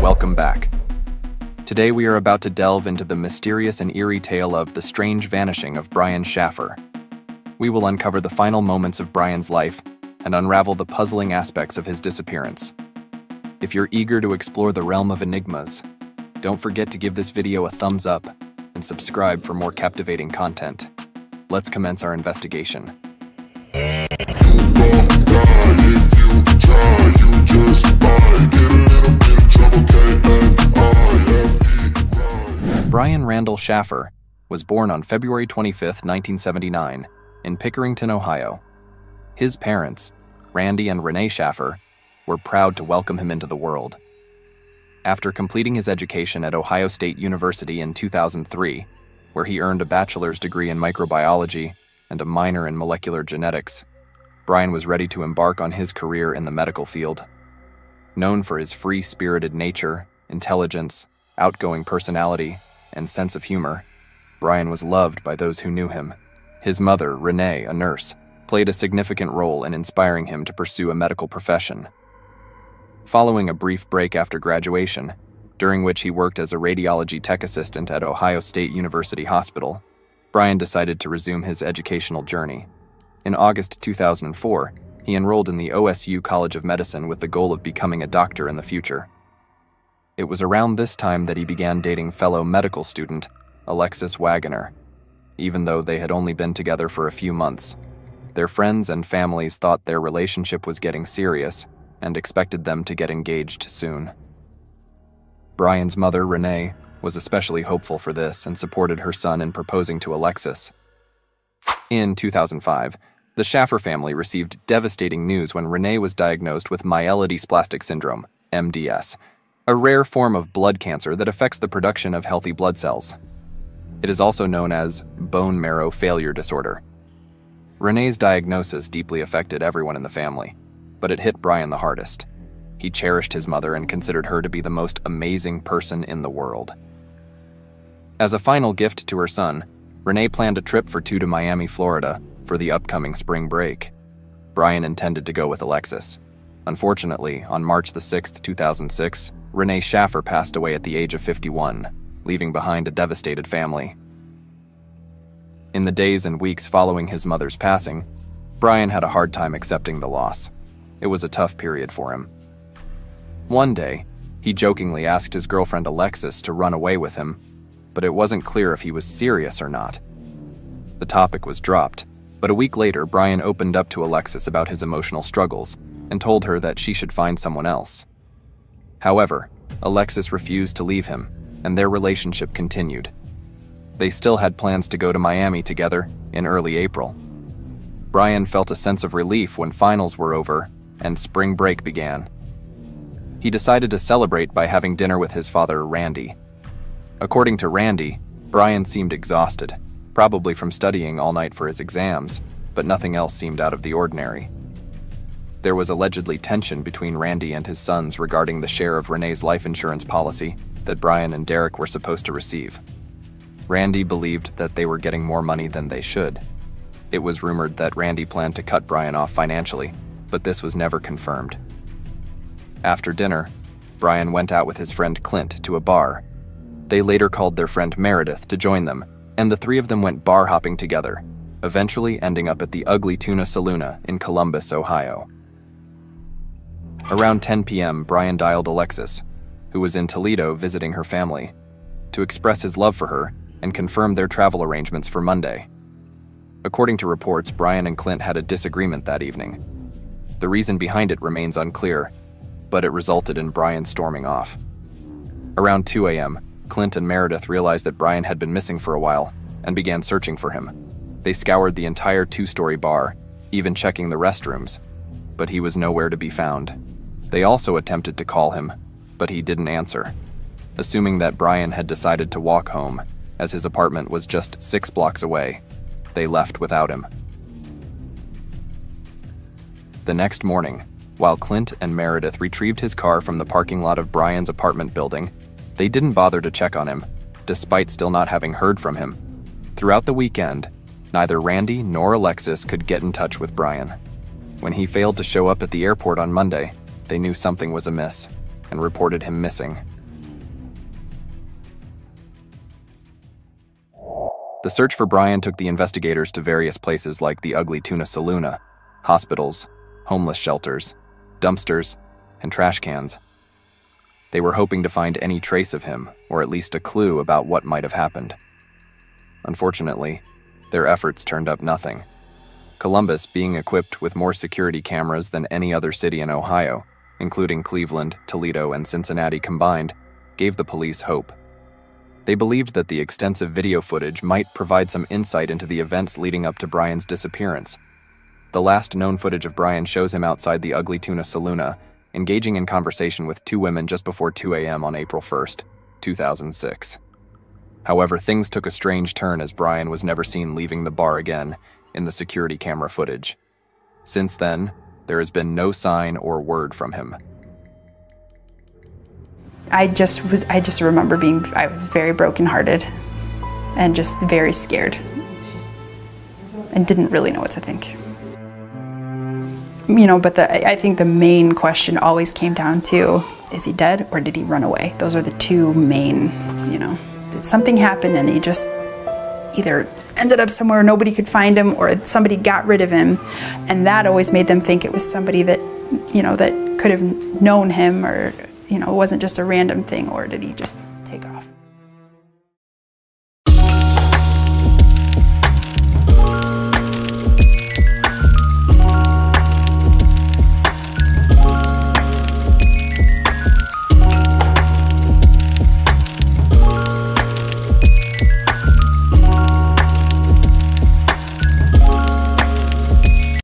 welcome back. Today we are about to delve into the mysterious and eerie tale of the strange vanishing of Brian Shaffer. We will uncover the final moments of Brian's life and unravel the puzzling aspects of his disappearance. If you're eager to explore the realm of enigmas, don't forget to give this video a thumbs up and subscribe for more captivating content. Let's commence our investigation. Brian Randall Shaffer was born on February 25, 1979, in Pickerington, Ohio. His parents, Randy and Renee Shaffer, were proud to welcome him into the world. After completing his education at Ohio State University in 2003, where he earned a bachelor's degree in microbiology and a minor in molecular genetics, Brian was ready to embark on his career in the medical field. Known for his free-spirited nature, intelligence, outgoing personality, and sense of humor, Brian was loved by those who knew him. His mother, Renee, a nurse, played a significant role in inspiring him to pursue a medical profession. Following a brief break after graduation, during which he worked as a radiology tech assistant at Ohio State University Hospital, Brian decided to resume his educational journey. In August 2004, he enrolled in the OSU College of Medicine with the goal of becoming a doctor in the future. It was around this time that he began dating fellow medical student Alexis Wagoner. Even though they had only been together for a few months, their friends and families thought their relationship was getting serious and expected them to get engaged soon. Brian's mother, Renee, was especially hopeful for this and supported her son in proposing to Alexis. In 2005, the Shaffer family received devastating news when Renee was diagnosed with myelodysplastic syndrome, MDS, a rare form of blood cancer that affects the production of healthy blood cells. It is also known as bone marrow failure disorder. Renee's diagnosis deeply affected everyone in the family, but it hit Brian the hardest. He cherished his mother and considered her to be the most amazing person in the world. As a final gift to her son, Renee planned a trip for two to Miami, Florida, for the upcoming spring break. Brian intended to go with Alexis. Unfortunately, on March 6, 2006, Renee Shaffer passed away at the age of 51, leaving behind a devastated family. In the days and weeks following his mother's passing, Brian had a hard time accepting the loss. It was a tough period for him. One day, he jokingly asked his girlfriend Alexis to run away with him, but it wasn't clear if he was serious or not. The topic was dropped, but a week later, Brian opened up to Alexis about his emotional struggles and told her that she should find someone else. However, Alexis refused to leave him, and their relationship continued. They still had plans to go to Miami together in early April. Brian felt a sense of relief when finals were over and spring break began. He decided to celebrate by having dinner with his father, Randy. According to Randy, Brian seemed exhausted, probably from studying all night for his exams, but nothing else seemed out of the ordinary. There was allegedly tension between Randy and his sons regarding the share of Renee's life insurance policy that Brian and Derek were supposed to receive. Randy believed that they were getting more money than they should. It was rumored that Randy planned to cut Brian off financially, but this was never confirmed. After dinner, Brian went out with his friend Clint to a bar. They later called their friend Meredith to join them, and the three of them went bar hopping together, eventually ending up at the Ugly Tuna Saloona in Columbus, Ohio. Around 10 p.m., Brian dialed Alexis, who was in Toledo visiting her family, to express his love for her and confirm their travel arrangements for Monday. According to reports, Brian and Clint had a disagreement that evening. The reason behind it remains unclear, but it resulted in Brian storming off. Around 2 a.m., Clint and Meredith realized that Brian had been missing for a while and began searching for him. They scoured the entire two-story bar, even checking the restrooms, but he was nowhere to be found. They also attempted to call him, but he didn't answer. Assuming that Brian had decided to walk home, as his apartment was just 6 blocks away, they left without him. The next morning, while Clint and Meredith retrieved his car from the parking lot of Brian's apartment building, they didn't bother to check on him, despite still not having heard from him. Throughout the weekend, neither Randy nor Alexis could get in touch with Brian. When he failed to show up at the airport on Monday, they knew something was amiss and reported him missing. The search for Brian took the investigators to various places like the Ugly Tuna Saloon, hospitals, homeless shelters, dumpsters, and trash cans. They were hoping to find any trace of him, or at least a clue about what might have happened. Unfortunately, their efforts turned up nothing. Columbus, being equipped with more security cameras than any other city in Ohio, including Cleveland, Toledo, and Cincinnati combined, gave the police hope. They believed that the extensive video footage might provide some insight into the events leading up to Brian's disappearance. The last known footage of Brian shows him outside the Ugly Tuna Saloon, engaging in conversation with two women just before 2 a.m. on April 1st, 2006. However, things took a strange turn as Brian was never seen leaving the bar again in the security camera footage. Since then, there has been no sign or word from him. I just remember I was very brokenhearted and just very scared and didn't really know what to think. But I think the main question always came down to, is he dead or did he run away? Those are the two main, did something happen and he just either ended up somewhere nobody could find him or somebody got rid of him, and that always made them think it was somebody that, that could have known him, or, it wasn't just a random thing, or did he just